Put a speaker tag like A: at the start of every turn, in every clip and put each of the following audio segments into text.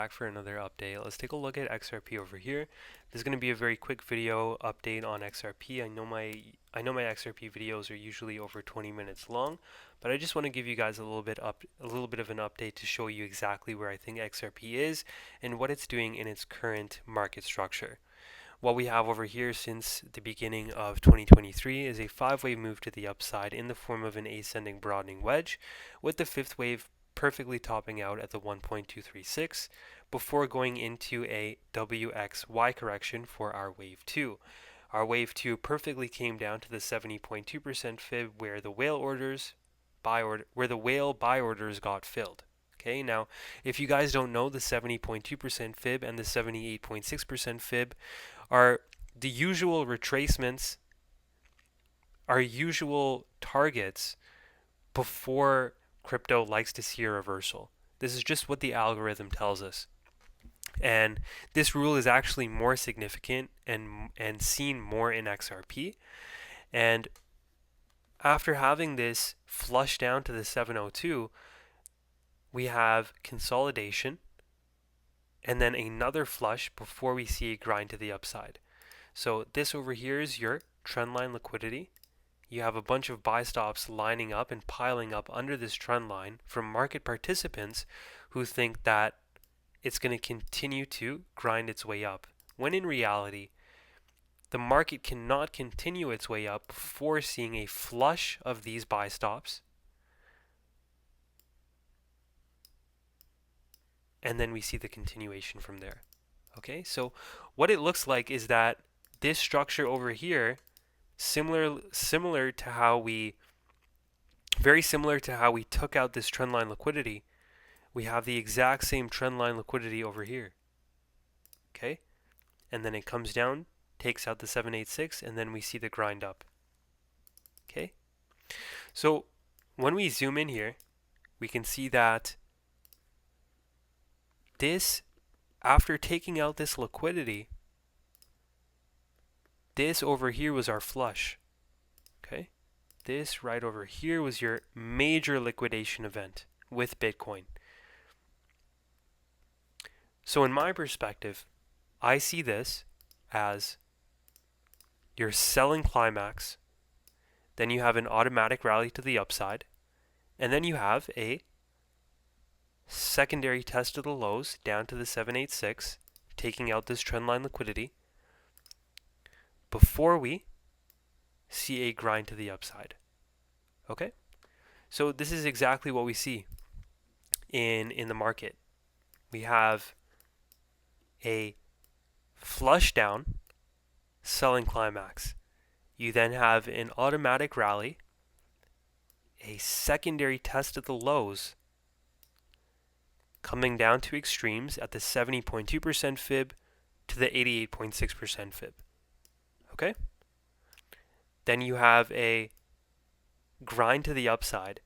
A: Back for another update. Let's take a look at XRP over here. This is going to be a very quick video update on XRP. I know my XRP videos are usually over 20 minutes long, but I just want to give you guys a little bit of an update to show you exactly where I think XRP is and what it's doing in its current market structure. What we have over here since the beginning of 2023 is a 5-wave move to the upside in the form of an ascending broadening wedge, with the 5th wave perfectly topping out at the 1.236 before going into a WXY correction for our wave 2. Our wave 2 perfectly came down to the 70.2% fib where the whale buy orders got filled. Okay, now if you guys don't know, the 70.2% fib and the 78.6% fib are the usual retracements, our usual targets before crypto likes to see a reversal. This is just what the algorithm tells us. And this rule is actually more significant and seen more in XRP. And after having this flush down to the 702, we have consolidation and then another flush before we see a grind to the upside. So this over here is your trendline liquidity. You have a bunch of buy stops lining up and piling up under this trend line from market participants who think that it's going to continue to grind its way up, when in reality, the market cannot continue its way up before seeing a flush of these buy stops. And then we see the continuation from there. Okay, so what it looks like is that this structure over here, similar to how we took out this trendline liquidity, we have the exact same trendline liquidity over here. Okay, and then it comes down, takes out the 786, and then we see the grind up. Okay, so when we zoom in here, we can see that this, after taking out this liquidity, this over here was our flush. Okay, this right over here was your major liquidation event with Bitcoin. So in my perspective, I see this as your selling climax, then you have an automatic rally to the upside, and then you have a secondary test of the lows down to the 786, taking out this trendline liquidity before we see a grind to the upside. Okay, so this is exactly what we see in the market. We have a flush down selling climax. You then have an automatic rally, a secondary test of the lows coming down to extremes at the 70.2% fib to the 88.6% fib. Okay? Then you have a grind to the upside.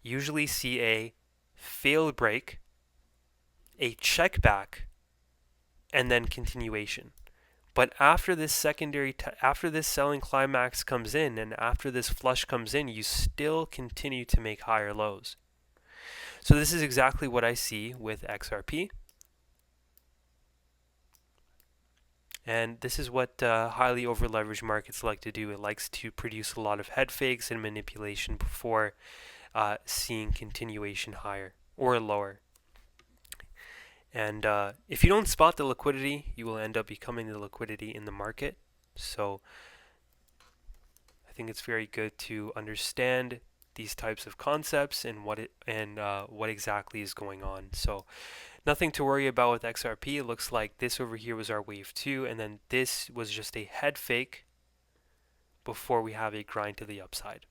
A: Usually see a failed break, a check back, and then continuation. But after this after this selling climax comes in and after this flush comes in, you still continue to make higher lows. So this is exactly what I see with XRP. And this is what highly over-leveraged markets like to do. It likes to produce a lot of head fakes and manipulation before seeing continuation higher or lower. And if you don't spot the liquidity, you will end up becoming the liquidity in the market. So I think it's very good to understand these types of concepts and what exactly is going on. So nothing to worry about with XRP. It looks like this over here was our wave 2, and then this was just a head fake before we have a grind to the upside.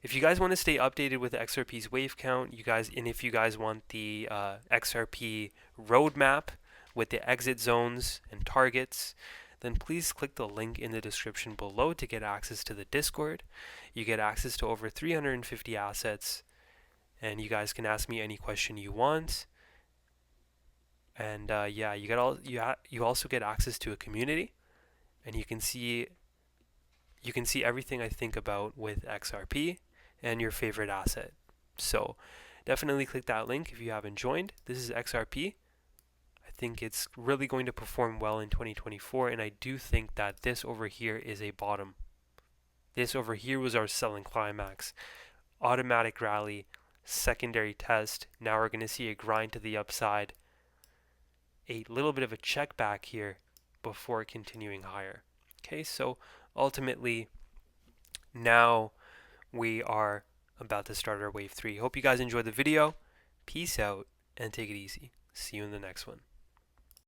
A: If you guys want to stay updated with XRP's wave count, if you guys want the XRP roadmap with the exit zones and targets, then please click the link in the description below to get access to the Discord. You get access to over 350 assets, and you guys can ask me any question you want. And you also get access to a community, and you can see everything I think about with XRP and your favorite asset. So definitely click that link if you haven't joined. This is XRP. think it's really going to perform well in 2024, and I do think that this over here is a bottom. This over here was our selling climax. Automatic rally, secondary test. Now we're going to see a grind to the upside, a little bit of a check back here before continuing higher. Okay, so ultimately now we are about to start our wave 3. Hope you guys enjoyed the video. Peace out and take it easy. See you in the next one.